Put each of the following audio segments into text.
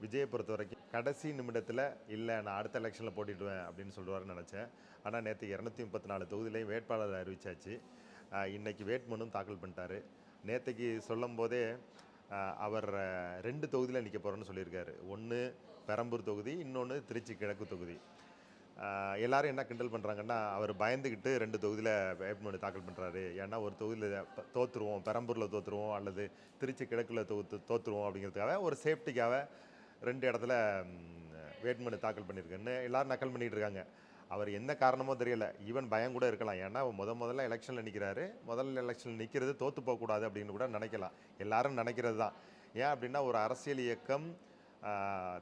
விஜயை பொறுத்த வரைக்கும் கடைசி நிமிடத்தில் இல்லை நான் அடுத்த எலெக்ஷனில் போட்டிடுவேன் அப்படின்னு சொல்லுவார்னு நினச்சேன். ஆனால் நேற்று 234 தொகுதியிலையும் வேட்பாளர் அறிவிச்சாச்சு. இன்னைக்கு வேட்புமனு தாக்கல் பண்ணிட்டாரு. நேற்றுக்கு சொல்லும் போதே அவர் 2 தொகுதியில் நிற்க போகிறோன்னு சொல்லியிருக்காரு. ஒன்று பெரம்பூர் தொகுதி, இன்னொன்று திருச்சி கிழக்கு தொகுதி. எல்லாரும் என்ன கிண்டல் பண்ணுறாங்கன்னா, அவர் பயந்துக்கிட்டு 2 தொகுதியில் வேட்புமனு தாக்கல் பண்ணுறாரு. ஏன்னா ஒரு தொகுதியில் தோற்றுருவோம், பெரம்பூரில் தோற்றுருவோம் அல்லது திருச்சி கிழக்கில் தோற்றுருவோம் அப்படிங்கிறதுக்காக ஒரு சேஃப்டிக்காக 2 இடத்துல வேட்புமனு தாக்கல் பண்ணியிருக்கேன்னு எல்லாரும் நக்கல் பண்ணிகிட்டு இருக்காங்க. அவர் என்ன காரணமோ தெரியல, ஈவன் பயம் கூட இருக்கலாம். ஏன்னா முதல்ல எலெக்ஷனில் நிற்கிறாரு. முதல்ல எலெக்ஷனில் நிற்கிறது தோற்று போகக்கூடாது அப்படின்னு கூட நினைக்கலாம். எல்லாரும் நினைக்கிறது தான். ஏன் அப்படின்னா ஒரு அரசியல் இயக்கம்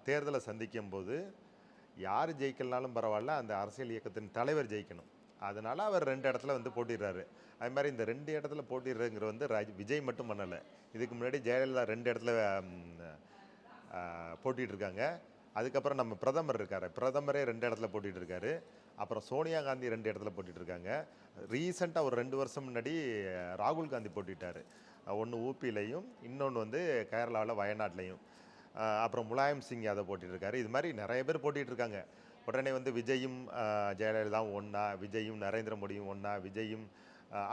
தேர்தலை சந்திக்கும் போது யார் ஜெயிக்கலனாலும் பரவாயில்ல, அந்த அரசியல் இயக்கத்தின் தலைவர் ஜெயிக்கணும். அதனால் அவர் 2 இடத்துல போட்டிடுறாரு. அது மாதிரி இந்த 2 இடத்துல போட்டிடுறதுங்கிற விஜய் மட்டும் பண்ணலை. இதுக்கு முன்னாடி ஜெயலலிதா 2 இடத்துல போட்டிகிட்டு இருக்காங்க. அதுக்கப்புறம் நம்ம பிரதமர் இருக்கார், பிரதமரே 2 இடத்துல போட்டிகிட்டு இருக்காரு. அப்புறம் சோனியா காந்தி 2 இடத்துல போட்டிகிட்டு இருக்காங்க. ரீசெண்டாக ஒரு 2 வருஷம் முன்னாடி ராகுல் காந்தி போட்டிட்டார். ஒன்று ஊபிலையும், இன்னொன்று கேரளாவில் வயநாட்டிலையும். அப்புறம் முலாயம் சிங் யாதவ் போட்டிட்டு இருக்காரு. இது மாதிரி நிறைய பேர் போட்டிகிட்டு இருக்காங்க. உடனே விஜயும் ஜெயலலிதாவும் ஒன்றா, விஜயும் நரேந்திர மோடியும் ஒன்றா, விஜயும்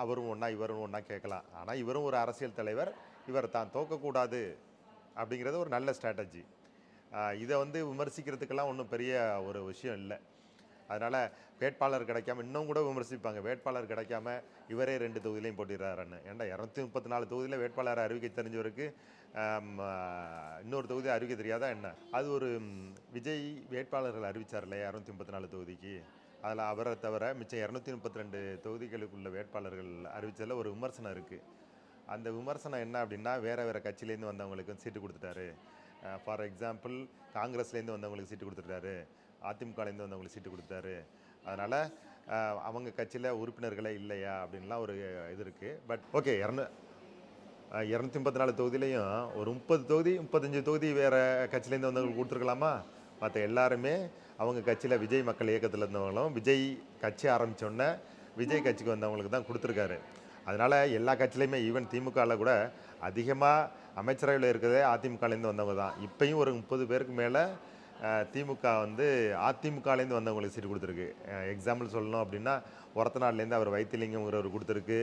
அவரும் ஒன்றா, இவரும் ஒன்றா கேட்கலாம். ஆனால் இவரும் ஒரு அரசியல் தலைவர், இவர் தான் தோக்கக்கூடாது அப்படிங்கிறது ஒரு நல்ல ஸ்ட்ராட்டஜி. இதை விமர்சிக்கிறதுக்கெல்லாம் ஒன்றும் பெரிய ஒரு விஷயம் இல்லை. அதனால் வேட்பாளர் கிடைக்காம இன்னும் கூட விமர்சிப்பாங்க, வேட்பாளர் கிடைக்காம இவரே 2 தொகுதியிலையும் போட்டிடுறாருன்னு. ஏன்டா 234 தொகுதியில் வேட்பாளரை அறிவிக்க தெரிஞ்சவருக்கு இன்னொரு தொகுதி அறிவிக்க தெரியாதா என்ன? அது ஒரு விஜய் வேட்பாளர்கள் அறிவித்தார் இல்லையா 234 தொகுதிக்கு, அதில் அவரை தவிர மிச்சம் 232 தொகுதிகளுக்குள்ள வேட்பாளர்கள் அறிவித்ததில் ஒரு விமர்சனம் இருக்குது. அந்த விமர்சனம் என்ன அப்படின்னா, வேறு கட்சியிலேருந்து வந்தவங்களுக்கு சீட்டு கொடுத்துட்டாரு. ஃபார் எக்ஸாம்பிள் காங்கிரஸ்லேருந்து வந்தவங்களுக்கு சீட்டு கொடுத்துட்டாரு, அதிமுகலேருந்து வந்தவங்களுக்கு சீட்டு கொடுத்தாரு. அதனால் அவங்க கட்சியில் உறுப்பினர்களே இல்லையா அப்படின்லாம் ஒரு இது இருக்குது. பட் ஓகே, 234 தொகுதியிலையும் ஒரு 30 தொகுதி 35 தொகுதி வேறு கட்சியிலேருந்து வந்தவங்களுக்கு கொடுத்துருக்கலாமா? மற்ற எல்லாருமே அவங்க கட்சியில் விஜய் மக்கள் இயக்கத்தில் இருந்தவங்களும் விஜய் கட்சி ஆரம்பித்தோடனே விஜய் கட்சிக்கு வந்தவங்களுக்கு தான் கொடுத்துருக்காரு. அதனால் எல்லா கட்சியிலையுமே ஈவன் திமுகவில் கூட அதிகமாக அமைச்சரவையில் இருக்கிறதே அதிமுகலேருந்து வந்தவங்க தான். இப்போயும் ஒரு 30 பேருக்கு மேலே திமுக அதிமுகலேருந்து வந்தவங்களுக்கு சீட்டு கொடுத்துருக்கு. எக்ஸாம்பிள் சொல்லணும் அப்படின்னா, ஒரத்தநாடுலேருந்து அவர் வைத்திலிங்கம்ங்கிறவர் கொடுத்துருக்கு,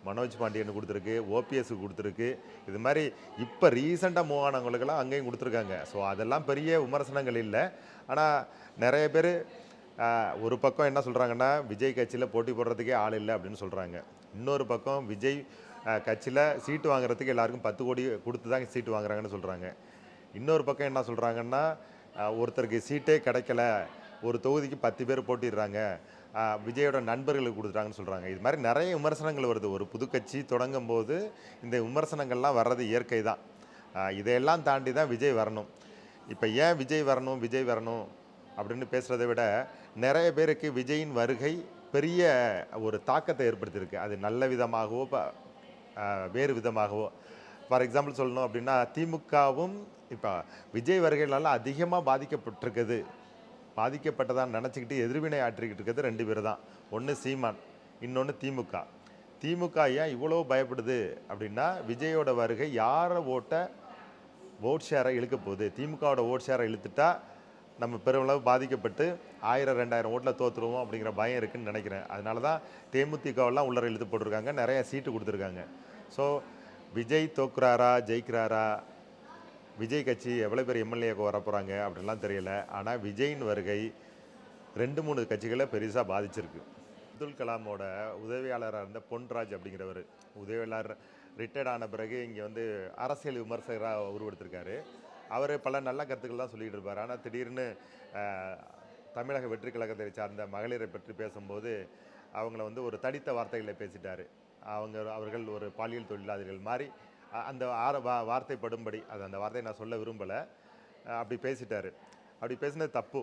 மனோஜ் பாண்டியன் கொடுத்துருக்கு, ஓபிஎஸ்க்கு கொடுத்துருக்கு. இது மாதிரி இப்போ ரீசெண்டாக மூவ் ஆனவங்களுக்கெல்லாம் அங்கேயும் கொடுத்துருக்காங்க. ஸோ அதெல்லாம் பெரிய விமர்சனங்கள் இல்லை. ஆனால் நிறைய பேர் ஒரு பக்கம் என்ன சொல்கிறாங்கன்னா, விஜய் கட்சியில் போட்டி போடுறதுக்கே ஆள் இல்லை அப்படின்னு சொல்கிறாங்க. இன்னொரு பக்கம் விஜய் கட்சியில் சீட்டு வாங்குறதுக்கு எல்லாருக்கும் 10 கோடி கொடுத்து தான் சீட்டு வாங்குறாங்கன்னு சொல்கிறாங்க. இன்னொரு பக்கம் என்ன சொல்கிறாங்கன்னா, ஒருத்தருக்கு சீட்டே கிடைக்கல, ஒரு தொகுதிக்கு 10 பேர் போட்டிடுறாங்க, விஜயோட நண்பர்களுக்கு கொடுத்துட்டாங்கன்னு சொல்கிறாங்க. இது மாதிரி நிறைய விமர்சனங்கள் வருது. ஒரு புது கட்சி தொடங்கும் போது இந்த விமர்சனங்கள்லாம் வர்றது இயற்கை தான். இதையெல்லாம் தாண்டி தான் விஜய் வரணும். இப்போ ஏன் விஜய் வரணும் அப்படின்னு பேசுகிறத விட, நிறைய பேருக்கு விஜயின் வருகை பெரிய ஒரு தாக்கத்தை ஏற்படுத்தியிருக்கு. அது நல்ல விதமாகவோ வேறு விதமாகவோ. ஃபார் எக்ஸாம்பிள் சொல்லணும் அப்படின்னா, திமுகவும் இப்போ விஜய் வருகையினால அதிகமாக பாதிக்கப்பட்டதான் நினச்சிக்கிட்டு எதிர்வினை ஆற்றிக்கிட்டு இருக்கிறது 2 பேர் தான். ஒன்று சீமான், இன்னொன்று திமுக. திமுக ஏன் இவ்வளோ பயப்படுது அப்படின்னா, விஜயோட வருகை யாரை ஓட் ஷேரை இழுக்க போகுது. திமுகவோட ஓட் ஷேரை இழுத்துட்டா நம்ம பெருமளவு பாதிக்கப்பட்டு 1000 2000 ஓட்டில் தோற்றுருவோம் அப்படிங்கிற பயம் இருக்குதுன்னு நினைக்கிறேன். அதனால தான் தேமுதிகவெல்லாம் உள்ளே இழுத்து போட்டிருக்காங்க, நிறைய சீட்டு கொடுத்துருக்காங்க. ஸோ விஜய் தோக்குறாரா ஜெயிக்கிறாரா, விஜய் கட்சி எவ்வளோ பேர் எம்எல்ஏக்கு வர போகிறாங்க அப்படின்லாம் தெரியல. ஆனால் விஜயின் வருகை 2-3 கட்சிகளை பெருசாக பாதிச்சிருக்கு. அப்துல் கலாமோட உதவியாளராக இருந்த பொன்ராஜ் அப்படிங்கிறவர் உதவியாளர் ரிட்டையர்ட் ஆன பிறகு இங்கே அரசியல் விமர்சகராக உருவெடுத்திருக்காரு. அவர் பல நல்ல கருத்துக்கள் தான் சொல்லிகிட்டு இருப்பார். ஆனால் திடீர்னு தமிழக வெற்றி கழகத்தை சார்ந்த மகளிரை பற்றி பேசும்போது அவங்கள ஒரு தடித்த வார்த்தைகளை பேசிட்டார். அவர்கள் ஒரு பாலியல் தொழிலாளர்கள் மாதிரி அந்த வார்த்தைப்படும்படி, அந்த வார்த்தையை நான் சொல்ல விரும்பலை, அப்படி பேசிட்டார். அப்படி பேசினது தப்பு.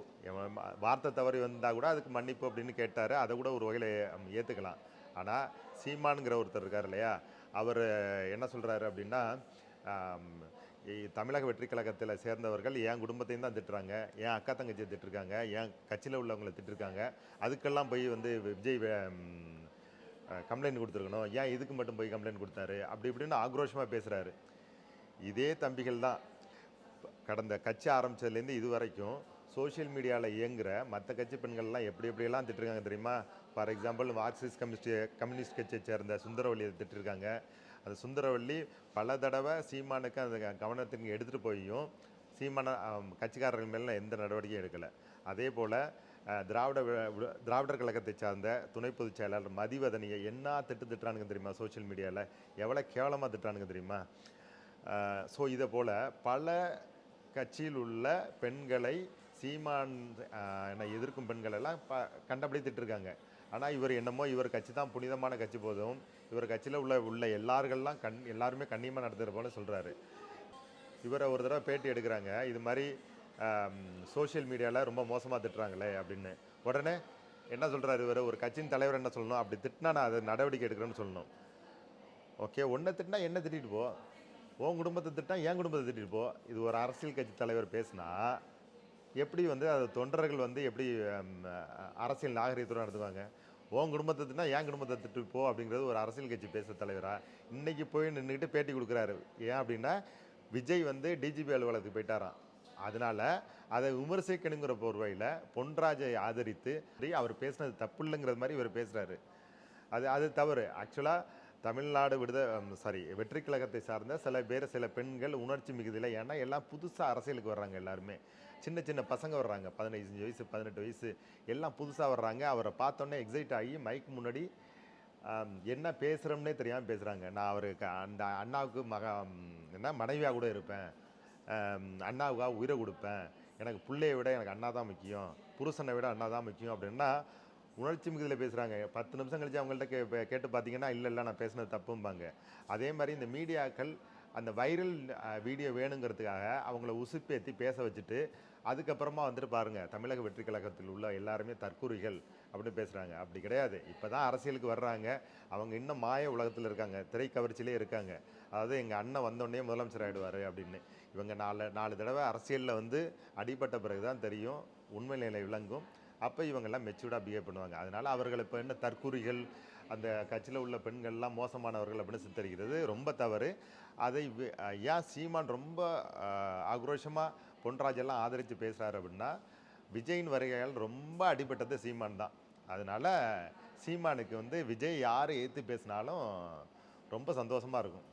வார்த்தை தவறி வந்தால் கூட அதுக்கு மன்னிப்பு அப்படின்னு கேட்டார். அதை கூட ஒரு வகையில் ஏற்றுக்கலாம். ஆனால் சீமானுங்கிற ஒருத்தர் இருக்கார் இல்லையா, அவர் என்ன சொல்கிறாரு அப்படின்னா, தமிழக வெற்றி கழகத்தில் சேர்ந்தவர்கள் என் குடும்பத்தையும் தான் திட்டுறாங்க, என் அக்கா தங்கச்சியை திட்டிருக்காங்க, என் கட்சியில் உள்ளவங்களை திட்டிருக்காங்க, அதுக்கெல்லாம் போய் விஜய் கம்ப்ளைண்ட் கொடுத்துருக்கணும், ஏன் இதுக்கு மட்டும் போய் கம்ப்ளைண்ட் கொடுத்தாரு அப்படி இப்படின்னு ஆக்ரோஷமாக பேசுகிறாரு. இதே தம்பிகள் தான் கடந்த கட்சி ஆரம்பிச்சதுலேருந்து இது வரைக்கும் சோஷியல் மீடியாவில் இயங்குகிற மற்ற கட்சி பெண்கள்லாம் எப்படி எப்படியெல்லாம் திட்டிருக்காங்க தெரியுமா? ஃபார் எக்ஸாம்பிள் மார்க்சிஸ்ட் கம்யூனிஸ்ட் கட்சியை சேர்ந்த சுந்தரவல்லியை திட்டிருக்காங்க. அந்த சுந்தரவல்லி பல தடவை சீமானுக்கு அந்த கவனத்துக்கு எடுத்துகிட்டு போயும் சீமான கட்சிக்காரர்கள் மேலே எந்த நடவடிக்கையும் எடுக்கலை. அதே போல் திராவிடர் கழகத்தை சார்ந்த துணை பொதுச் செயலாளர் மதிவதனியை என்ன திட்டுறானுங்க தெரியுமா? சோஷியல் மீடியாவில் எவ்வளோ கேவலமாக திட்டுறானுங்க தெரியுமா? ஸோ இதை போல் பல கட்சியில் உள்ள பெண்களை சீமான் எதிர்க்கும் பெண்கள் எல்லாம் கண்டபடி திட்டிருக்காங்க. ஆனால் இவர் என்னமோ இவர் கட்சி தான் புனிதமான கட்சி போதும், இவர் கட்சியில் உள்ள எல்லார்கள்லாம் எல்லாருமே கண்ணியமாக நடத்துகிற போல சொல்கிறாரு. இவரை ஒரு தடவை பேட்டி எடுக்கிறாங்க, இது மாதிரி சோஷியல் மீடியாவில் ரொம்ப மோசமாக திட்டுறாங்களே அப்படின்னு. உடனே என்ன சொல்கிறாரு இவர்? ஒரு கட்சியின் தலைவர் என்ன சொல்லணும்? அப்படி திட்டினா நான் அதை நடவடிக்கை எடுக்கிறேன்னு சொல்லணும். ஓகே, ஒன்றை திட்டினா என்ன திட்டிட்டு போ, உன் குடும்பத்தை திட்டா என் குடும்பத்தை திட்டிட்டு போ. இது ஒரு அரசியல் கட்சி தலைவர் பேசினா எப்படி அது தொண்டர்கள் எப்படி அரசியல் நாகரிகத்துடன் நடத்துவாங்க? உன் குடும்பத்தை திட்டினா என் குடும்பத்தை திட்டு போ அப்படிங்கிறது ஒரு அரசியல் கட்சி பேச தலைவரா? இன்றைக்கி போய் நின்றுக்கிட்டு பேட்டி கொடுக்குறாரு. ஏன் அப்படின்னா விஜய் டிஜிபி அலுவலகத்துக்கு போயிட்டாராம். அதனால் அதை விமர்சிக்கணுங்கிற போர்வையில் பொன்ராஜை ஆதரித்து அவர் பேசினது தப்பு இல்லைங்கிறது மாதிரி இவர் பேசுகிறாரு. அது தவறு. ஆக்சுவலாக தமிழ்நாடு வெற்றி கழகத்தை சார்ந்த சில பெண்கள் உணர்ச்சி மிகுதியில், ஏன்னா எல்லாம் புதுசாக அரசியலுக்கு வர்றாங்க. எல்லாருமே சின்ன சின்ன பசங்க வர்றாங்க, 15 வயசு 18 வயசு எல்லாம் புதுசாக வர்றாங்க. அவரை பார்த்தோன்னே எக்ஸைட் ஆகி மைக்கு முன்னாடி என்ன பேசுகிறோம்னே தெரியாமல் பேசுகிறாங்க. நான் அவருக்கு அந்த அண்ணாவுக்கு மனைவியாக கூட இருப்பேன், அண்ணாவுக்காக உயிரை கொடுப்பேன், எனக்கு பிள்ளையை விட எனக்கு அண்ணா தான் முக்கியம், புருஷனை விட அண்ணா தான் முக்கியம் அப்படின்னா உணர்ச்சி மிகுதியில் பேசுகிறாங்க. 10 நிமிஷம் கழிச்சு அவங்கள்ட்ட கேட்டு பார்த்தீங்கன்னா இல்லை நான் பேசுனது தப்பும்பாங்க. அதே மாதிரி இந்த மீடியாக்கள் அந்த வைரல் வீடியோ வேணுங்கிறதுக்காக அவங்கள உசுப்பேற்றி பேச வச்சுட்டு அதுக்கப்புறமா பாருங்கள், தமிழக வெற்றி கழகத்தில் உள்ள எல்லாருமே தற்கூறிகள் அப்படின்னு பேசுகிறாங்க. அப்படி கிடையாது. இப்போ தான் அரசியலுக்கு வர்றாங்க. அவங்க இன்னும் மாய உலகத்தில் இருக்காங்க, திரைக்கவர்ச்சியிலே இருக்காங்க. அதாவது எங்கள் அண்ணன் வந்தோடனே முதலமைச்சர் ஆகிடுவார் அப்படின்னு. இவங்க நாலு தடவை அரசியலில் அடிபட்ட பிறகு தான் தெரியும், உண்மை நிலை விளங்கும். அப்போ இவங்கெல்லாம் மெச்சூர்டாக பிஹேவ் பண்ணுவாங்க. அதனால் அவர்கள் இப்போ என்ன தற்கூறிகள், அந்த கட்சியில் உள்ள பெண்கள்லாம் மோசமானவர்கள் அப்படின்னு சித்தரிக்கிறது ரொம்ப தவறு. அதை ஏன் சீமான் ரொம்ப ஆக்ரோஷமாக பொன்ராஜெல்லாம் ஆதரித்து பேசுகிறாரு அப்படின்னா, விஜயின் வருகையால் ரொம்ப அடிபட்டது சீமான் தான். அதனால் சீமானுக்கு விஜய் யார் எதிர்த்து பேசினாலும் ரொம்ப சந்தோஷமாக இருக்கும்.